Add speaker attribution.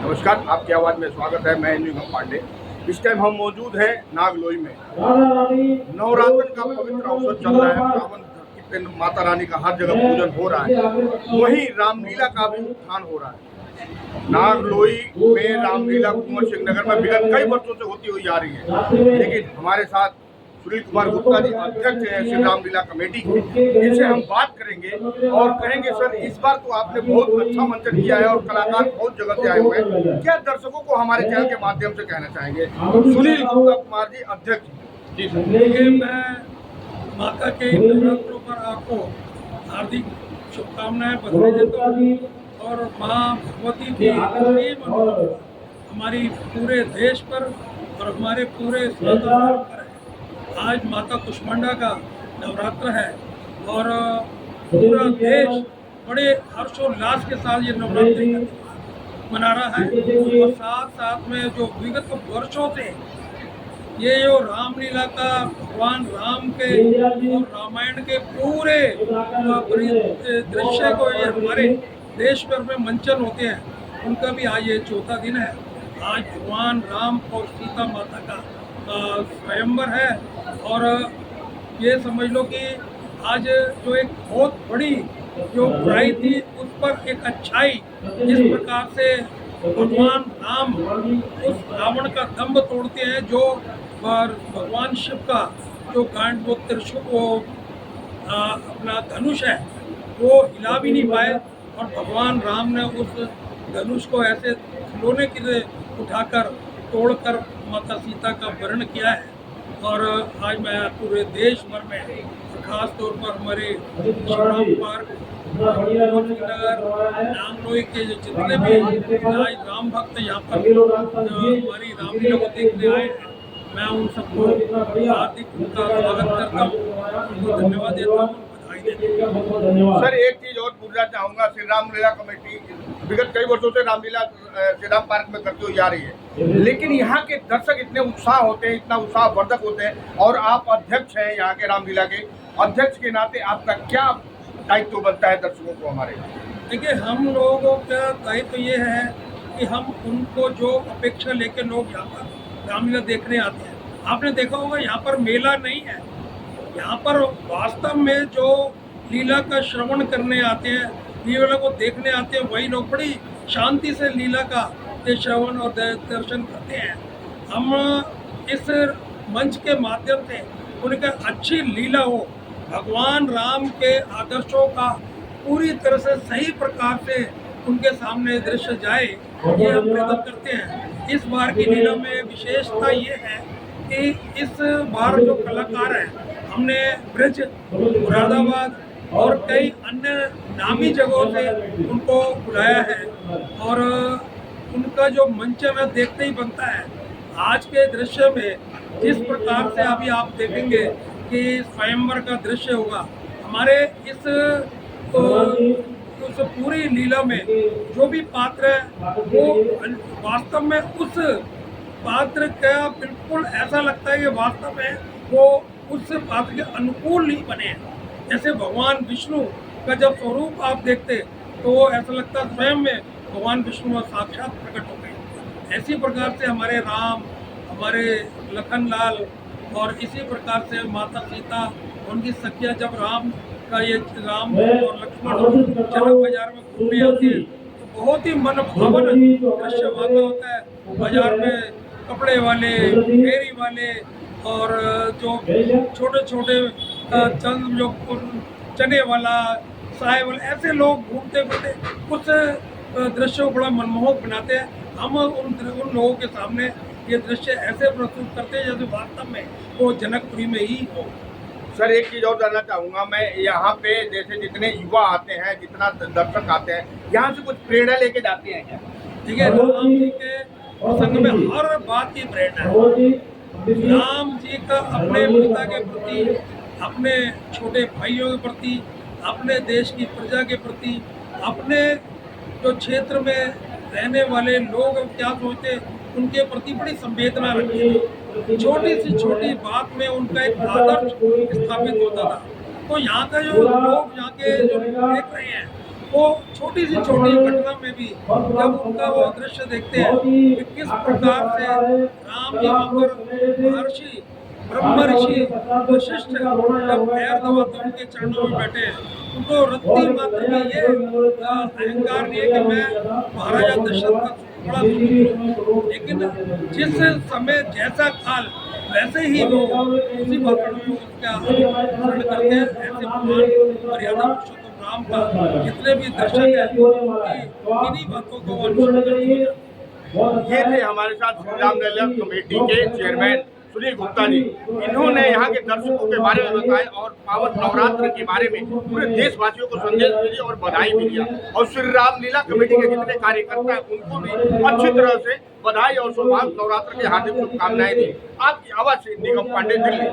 Speaker 1: नमस्कार, आपकी आवाज़ में स्वागत है। मैं निगम पांडे। इस टाइम हम मौजूद हैं नागलोई में। नवरात्र का पवित्र अवसर चल रहा है। पावन धरती पे माता रानी का हर जगह पूजन हो रहा है। वहीं रामलीला का भी उत्थान हो रहा है। नागलोई में रामलीला कुंवर सिंह नगर में विगत कई वर्षों से होती हुई आ रही है, लेकिन हमारे साथ सुनील कुमार गुप्ता जी अध्यक्ष हैं श्री रामलीला कमेटी के। इनसे हम बात करेंगे और कहेंगे, सर इस बार तो आपने बहुत अच्छा मंचन किया है और कलाकार बहुत जगह से आए हुए हैं, क्या दर्शकों को हमारे चैनल के माध्यम से कहना चाहेंगे? सुनील गुप्ता कुमार जी अध्यक्ष।
Speaker 2: जी सर, देखिए मैं माता के नवरात्रों पर आपको हार्दिक शुभकामनाएं बधाई देता हूँ और माँ भगवती की असीम अनुग्रह हमारी पूरे देश पर और हमारे पूरे सनातन धर्म पर है। आज माता कुष्मांडा का नवरात्र है और पूरा देश बड़े हर्षोल्लास के साथ ये नवरात्रि मना रहा है और साथ साथ में जो विगत वर्षों से ये जो रामलीला का भगवान राम के और रामायण के पूरे दृश्य को ये हमारे देश भर में मंचन होते हैं, उनका भी आज ये चौथा दिन है। आज भगवान राम और सीता माता का स्वयंवर है और ये समझ लो कि आज जो एक बहुत बड़ी जो बुराई थी उस पर एक अच्छाई, जिस प्रकार से भगवान राम उस रावण का दंभ तोड़ते हैं, जो भगवान शिव का जो गांड वो त्रिशूल वो अपना धनुष है वो हिला भी नहीं पाए और भगवान राम ने उस धनुष को ऐसे खिलौने की उठाकर तोड़कर माता सीता का वर्ण किया है। और आज मैं पूरे देश भर में खास तौर पर हमारे शिवराम पार्क नगर नागलोई के जो जितने भी आज राम भक्त यहाँ पर हमारी रामलीला को देखने आए हैं, मैं उन सबको हार्दिक उनका स्वागत करता हूँ, उनको धन्यवाद देता हूँ, बधाई देता हूँ।
Speaker 1: सर एक चीज और पूछना चाहूँगा, श्री रामलीला कमेटी विगत कई वर्षों से रामलीला श्रीराम पार्क में करती हुई जा रही है, लेकिन यहाँ के दर्शक इतने उत्साह होते हैं, इतना उत्साहवर्धक होते हैं और आप अध्यक्ष हैं यहाँ के रामलीला के। अध्यक्ष के नाते आपका क्या दायित्व बनता है दर्शकों को हमारे?
Speaker 2: देखिए, हम लोगों का दायित्व ये है कि हम उनको जो अपेक्षा लेके लोग यहाँ पर रामलीला देखने आते हैं, आपने देखा होगा यहाँ पर मेला नहीं है, यहाँ पर वास्तव में जो लीला का श्रवण करने आते हैं, लीला को देखने आते हैं, वही लोग बड़ी शांति से लीला का श्रवण और दर्शन करते हैं। हम इस मंच के माध्यम से उनके अच्छी लीला हो, भगवान राम के आदर्शों का पूरी तरह से सही प्रकार से उनके सामने दृश्य जाए, ये हम प्रयत्न करते हैं। इस बार की लीला में विशेषता ये है कि इस बार जो कलाकार हैं, हमने ब्रज, मुरादाबाद और कई अन्य नामी जगहों से उनको बुलाया है और उनका जो मंचन है देखते ही बनता है। आज के दृश्य में जिस प्रकार से अभी आप देखेंगे कि स्वयंवर का दृश्य होगा, हमारे इस उस पूरी लीला में जो भी पात्र है वो वास्तव में उस पात्र का बिल्कुल ऐसा लगता है कि वास्तव में वो उस पात्र के अनुकूल नहीं बने हैं। जैसे भगवान विष्णु का जब स्वरूप आप देखते तो ऐसा लगता स्वयं में भगवान विष्णु साक्षात प्रकट हो गए। ऐसी प्रकार से हमारे राम, हमारे लखन लाल और इसी प्रकार से माता सीता, उनकी सखिया, जब राम का ये राम और लक्ष्मण जनक बाजार में घूमने आते हैं तो बहुत ही मन भावन दृश्य वहाँ का होता है। बाजार में कपड़े वाले, फेरी वाले और जो छोटे छोटे चंद जो चने वाला, साय वाला, ऐसे लोग घूमते फिरते उस दृश्य को बड़ा मनमोहक बनाते हैं। हम उन लोगों के सामने ये दृश्य ऐसे प्रस्तुत करते हैं जैसे वास्तव में वो जनकपुरी में ही हो।
Speaker 1: सर एक चीज़ और जानना चाहूँगा मैं, यहाँ पे जैसे जितने युवा आते हैं, जितना दर्शक आते हैं, यहाँ से कुछ प्रेरणा लेके जाते हैं क्या?
Speaker 2: ठीक है, राम जी के प्रसंग में हर बात की प्रेरणा है। राम जी का अपने पिता के प्रति, अपने छोटे भाइयों के प्रति, अपने देश की प्रजा के प्रति, अपने जो क्षेत्र में रहने वाले लोग क्या सोचते उनके प्रति बड़ी संवेदना रखी थी। छोटी सी छोटी बात में उनका एक आदर्श स्थापित होता था। तो यहाँ का जो लोग, यहाँ के जो देख रहे हैं, वो छोटी घटना में भी जब उनका वो दृश्य देखते हैं कि किस प्रकार से राम जी वहाँ पर महर्षि ब्रह्म ऋषि वशिष्ठ जब पैर दबाते उनके चरणों में बैठे हैं, उनको रत्ती मात्र में ये अहंकार नहीं है कि मैं महाराजा दशरथ का बड़ा सुपुत्र हूँ, लेकिन जिस समय जैसा काल वैसे ही वो उसी वातावरण में उसका अनुसरण करते हैं। ऐसे महान मर्यादा पुरुषोत्तम राम का जितने भी दर्शक हैं इन्हीं बातों को वो अनुसरण करते हैं।
Speaker 1: ये थे हमारे साथ श्री राम लला कमेटी के चेयरमैन सुनील गुप्ता जी। इन्होंने यहाँ के दर्शकों के बारे में बताया और पावन नवरात्र के बारे में पूरे देशवासियों को संदेश भी दिया और बधाई भी दिया। और श्री राम लीला कमेटी के जितने कार्यकर्ता हैं उनको भी अच्छी तरह से बधाई और सौभाग्य नवरात्र की हार्दिक शुभकामनाएं दी। आपकी आवाज से निगम पांडे, दिल्ली।